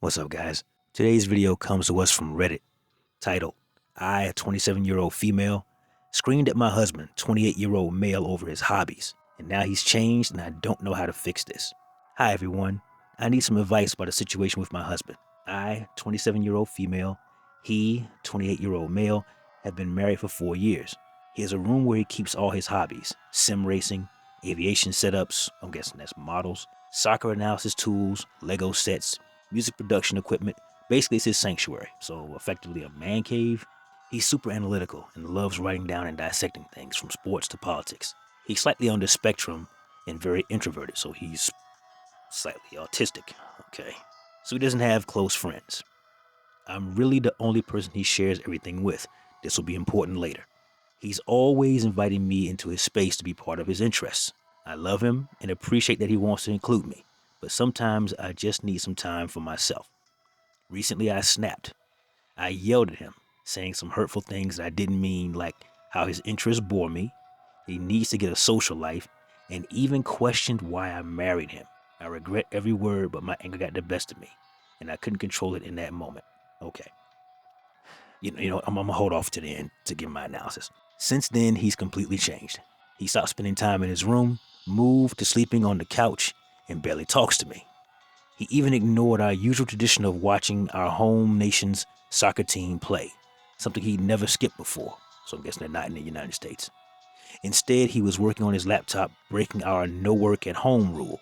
What's up, guys? Today's video comes to us from Reddit, titled, I, a 27-year-old female, screamed at my husband, 28-year-old male, over his hobbies, and now he's changed and I don't know how to fix this. Hi, everyone. I need some advice about a situation with my husband. I, 27-year-old female, he, 28-year-old male, have been married for 4 years. He has a room where he keeps all his hobbies: sim racing, aviation setups, I'm guessing that's models, soccer analysis tools, Lego sets, music production equipment. Basically, it's his sanctuary, so effectively a man cave. He's super analytical and loves writing down and dissecting things from sports to politics. He's slightly on the spectrum and very introverted, so he's slightly autistic, okay? So he doesn't have close friends. I'm really the only person he shares everything with. This will be important later. He's always inviting me into his space to be part of his interests. I love him and appreciate that he wants to include me, but sometimes I just need some time for myself. Recently I snapped. I yelled at him, saying some hurtful things that I didn't mean, like how his interests bore me, he needs to get a social life, and even questioned why I married him. I regret every word, but my anger got the best of me, and I couldn't control it in that moment. Okay. I'm gonna hold off to the end to give my analysis. Since then, he's completely changed. He stopped spending time in his room, moved to sleeping on the couch, and barely talks to me. He even ignored our usual tradition of watching our home nation's soccer team play, something he'd never skipped before, so I'm guessing they're not in the United States. Instead, he was working on his laptop, breaking our no work at home rule.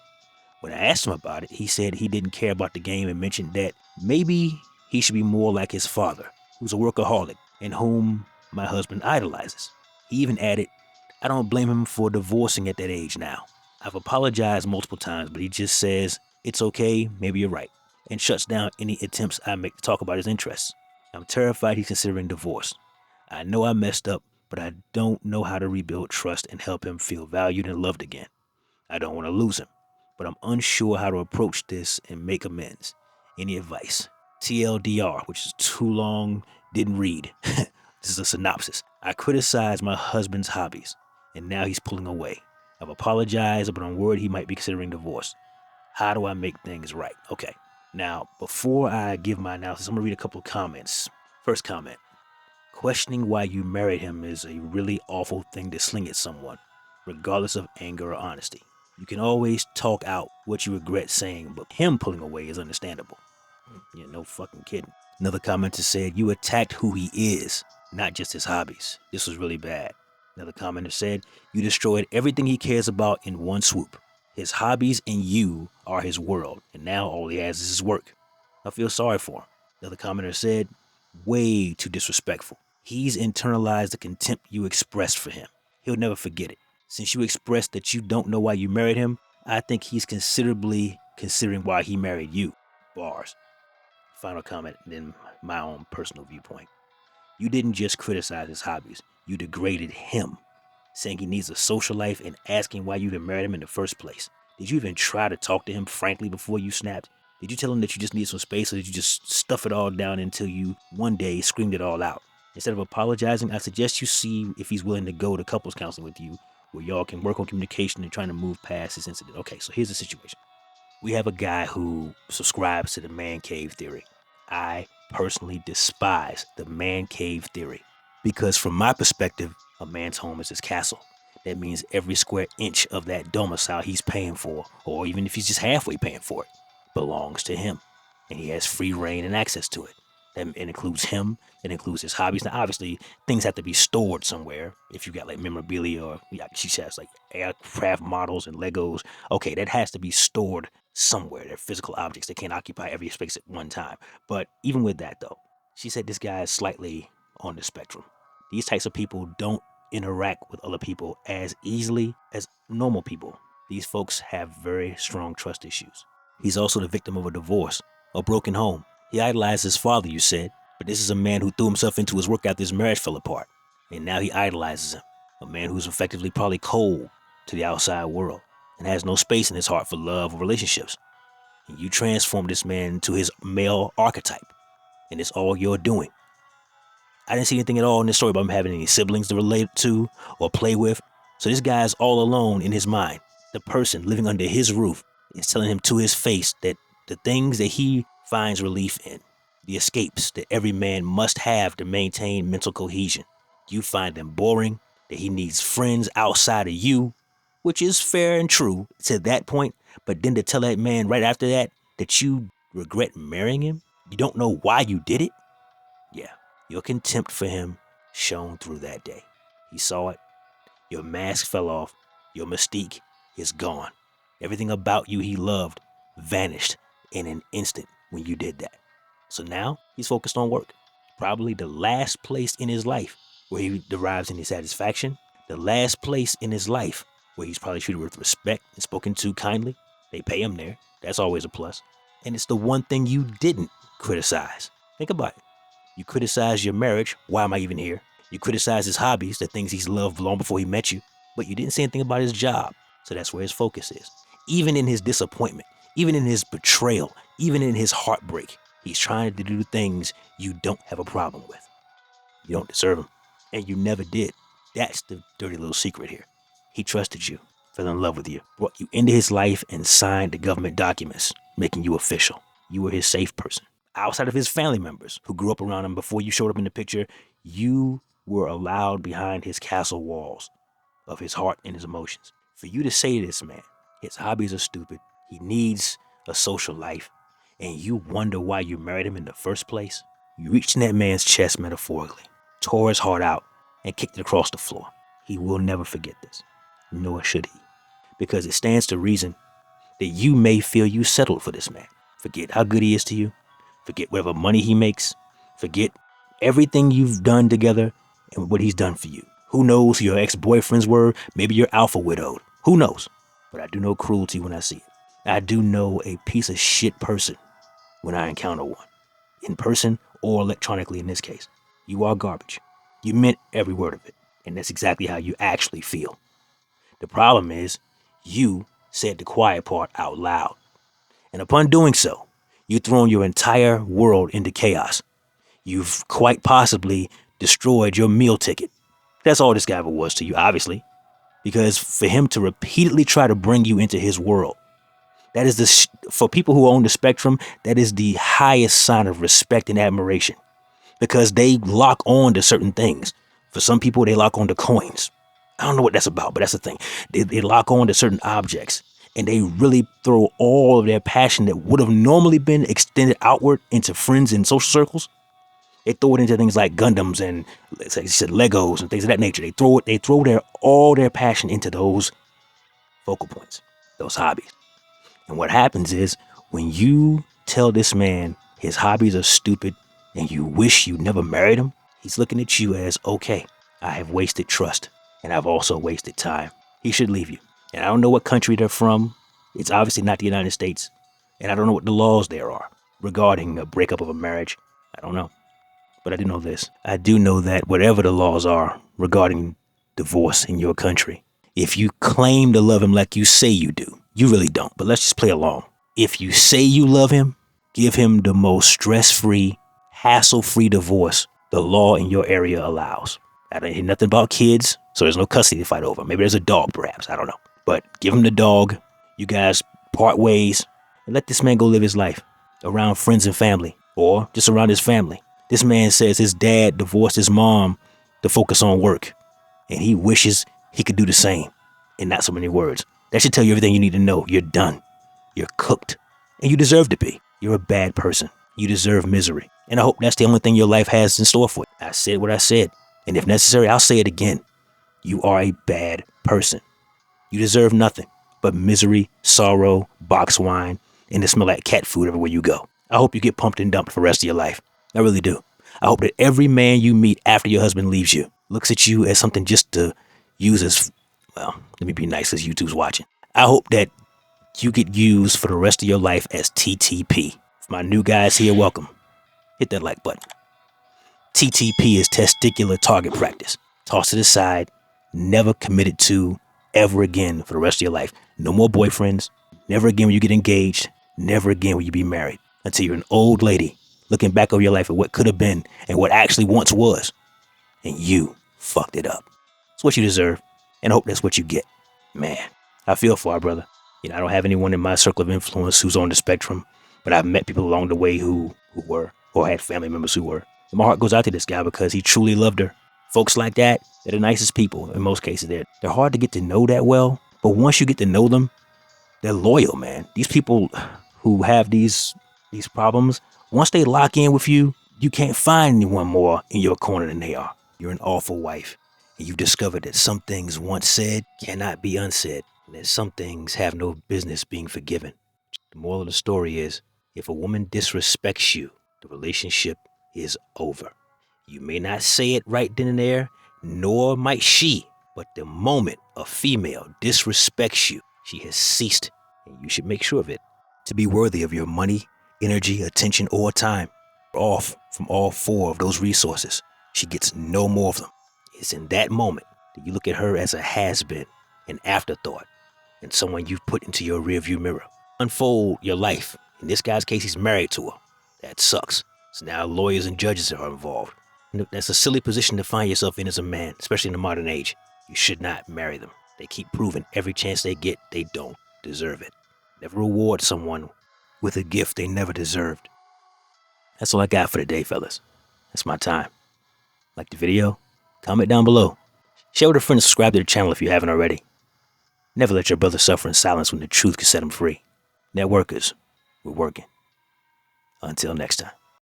When I asked him about it, he said he didn't care about the game and mentioned that maybe he should be more like his father, who's a workaholic and whom my husband idolizes. He even added, I don't blame him for divorcing at that age now. I've apologized multiple times, but he just says, it's okay, maybe you're right, and shuts down any attempts I make to talk about his interests. I'm terrified he's considering divorce. I know I messed up, but I don't know how to rebuild trust and help him feel valued and loved again. I don't want to lose him, but I'm unsure how to approach this and make amends. Any advice? TLDR, which is too long, didn't read. This is a synopsis. I criticized my husband's hobbies, and now he's pulling away. I've apologized, but I'm worried he might be considering divorce. How do I make things right? Okay. Now, before I give my analysis, I'm going to read a couple of comments. First comment. Questioning why you married him is a really awful thing to sling at someone, regardless of anger or honesty. You can always talk out what you regret saying, but him pulling away is understandable. Yeah, no fucking kidding. Another commenter said, you attacked who he is, not just his hobbies. This was really bad. Another commenter said, you destroyed everything he cares about in one swoop. His hobbies and you are his world, and now all he has is his work. I feel sorry for him. Another commenter said, way too disrespectful. He's internalized the contempt you expressed for him. He'll never forget it. Since you expressed that you don't know why you married him, I think he's considerably considering why he married you. Bars. Final comment, and then my own personal viewpoint. You didn't just criticize his hobbies, you degraded him, saying he needs a social life and asking why you even married him in the first place. Did you even try to talk to him frankly before you snapped? Did you tell him that you just need some space, or did you just stuff it all down until you one day screamed it all out? Instead of apologizing, I suggest you see if he's willing to go to couples counseling with you, where y'all can work on communication and trying to move past this incident. Okay, so here's the situation. We have a guy who subscribes to the man cave theory. I personally despise the man cave theory because from my perspective, a man's home is his castle. That means every square inch of that domicile he's paying for, or even if he's just halfway paying for it, belongs to him. And he has free reign and access to it. It includes him, it includes his hobbies. Now, obviously, things have to be stored somewhere. If you got like memorabilia or she has like aircraft models and Legos, okay, that has to be stored somewhere. They're physical objects. They can't occupy every space at one time. But even with that, though, she said this guy is slightly on the spectrum. These types of people don't interact with other people as easily as normal people. These folks have very strong trust issues. He's also the victim of a divorce, a broken home. He idolized his father, you said, but this is a man who threw himself into his work after his marriage fell apart. And now he idolizes him, a man who's effectively probably cold to the outside world and has no space in his heart for love or relationships. And you transformed this man into his male archetype, and it's all you're doing. I didn't see anything at all in this story about him having any siblings to relate to or play with, So this guy's all alone in his mind. The person living under his roof is telling him to his face that the things that he finds relief in, the escapes that every man must have to maintain mental cohesion, you find them boring, that he needs friends outside of you, which is fair and true to that point. But then to tell that man right after that you regret marrying him, you don't know why you did it. Yeah, your contempt for him shone through that day. He saw it. Your mask fell off. Your mystique is gone. Everything about you he loved vanished in an instant when you did that. So now he's focused on work. Probably the last place in his life where he derives any satisfaction. The last place in his life where he's probably treated with respect and spoken to kindly. They pay him there. That's always a plus. And it's the one thing you didn't criticize. Think about it. You criticize your marriage. Why am I even here? You criticize his hobbies, the things he's loved long before he met you. But you didn't say anything about his job. So that's where his focus is. Even in his disappointment, even in his betrayal, even in his heartbreak, he's trying to do things you don't have a problem with. You don't deserve him. And you never did. That's the dirty little secret here. He trusted you, fell in love with you, brought you into his life and signed the government documents, making you official. You were his safe person. Outside of his family members who grew up around him before you showed up in the picture, you were allowed behind his castle walls of his heart and his emotions. For you to say to this man, his hobbies are stupid, he needs a social life, and you wonder why you married him in the first place, you reached in that man's chest metaphorically, tore his heart out, and kicked it across the floor. He will never forget this, nor should he, because it stands to reason that you may feel you settled for this man. Forget how good he is to you, forget whatever money he makes, forget everything you've done together and what he's done for you. Who knows who your ex-boyfriends were? Maybe you're alpha widowed. Who knows? But I do know cruelty when I see it. I do know a piece of shit person when I encounter one. In person or electronically in this case. You are garbage. You meant every word of it. And that's exactly how you actually feel. The problem is, you said the quiet part out loud. And upon doing so, you've thrown your entire world into chaos. You've quite possibly destroyed your meal ticket. That's all this guy ever was to you, obviously. Because for him to repeatedly try to bring you into his world, that is for people who own the spectrum, that is the highest sign of respect and admiration. Because they lock on to certain things. For some people, they lock on to coins. I don't know what that's about, but that's the thing. They lock on to certain objects. And they really throw all of their passion that would have normally been extended outward into friends and social circles. They throw it into things like Gundams and, like you said, Legos and things of that nature. They throw all their passion into those focal points, those hobbies. And what happens is when you tell this man his hobbies are stupid and you wish you never married him, he's looking at you as, okay, I have wasted trust and I've also wasted time. He should leave you. And I don't know what country they're from. It's obviously not the United States. And I don't know what the laws there are regarding a breakup of a marriage. I don't know. But I do know this. I do know that whatever the laws are regarding divorce in your country, if you claim to love him like you say you do, you really don't. But let's just play along. If you say you love him, give him the most stress-free, hassle-free divorce the law in your area allows. I don't hear nothing about kids, so there's no custody to fight over. Maybe there's a dog, perhaps. I don't know. But give him the dog. You guys part ways. And let this man go live his life around friends and family, or just around his family. This man says his dad divorced his mom to focus on work, and he wishes he could do the same in not so many words. That should tell you everything you need to know. You're done. You're cooked. And you deserve to be. You're a bad person. You deserve misery. And I hope that's the only thing your life has in store for you. I said what I said. And if necessary, I'll say it again. You are a bad person. You deserve nothing but misery, sorrow, box wine, and to smell like cat food everywhere you go. I hope you get pumped and dumped for the rest of your life. I really do. I hope that every man you meet after your husband leaves you looks at you as something just to use as, well, let me be nice because YouTube's watching. I hope that you get used for the rest of your life as TTP. For my new guys here, welcome. Hit that like button. TTP is testicular target practice. Toss it aside. Never committed to ever again for the rest of your life. No more boyfriends. Never again when you get engaged. Never again when you be married. Until you're an old lady looking back over your life at what could have been and what actually once was. And you fucked it up. It's what you deserve. and hope that's what you get. Man, I feel for our brother. You know, I don't have anyone in my circle of influence who's on the spectrum, but I've met people along the way who were, or had family members who were. And my heart goes out to this guy because he truly loved her. Folks like that, they're the nicest people. In most cases, they're hard to get to know that well, but once you get to know them, they're loyal, man. These people who have these problems, once they lock in with you, you can't find anyone more in your corner than they are. You're an awful wife, and you've discovered that some things once said cannot be unsaid, and that some things have no business being forgiven. The moral of the story is, if a woman disrespects you, the relationship is over. You may not say it right then and there, nor might she, but the moment a female disrespects you, she has ceased, and you should make sure of it. To be worthy of your money, energy, attention, or time, off from all four of those resources, she gets no more of them. It's in that moment that you look at her as a has-been, an afterthought, and someone you've put into your rearview mirror. Unfold your life. In this guy's case, he's married to her. That sucks. So now lawyers and judges are involved. And that's a silly position to find yourself in as a man, especially in the modern age. You should not marry them. They keep proving every chance they get they don't deserve it. Never reward someone with a gift they never deserved. That's all I got for today, fellas. That's my time. Like the video? Comment down below. Share with a friend and subscribe to the channel if you haven't already. Never let your brother suffer in silence when the truth can set him free. Networkers, we're working. Until next time.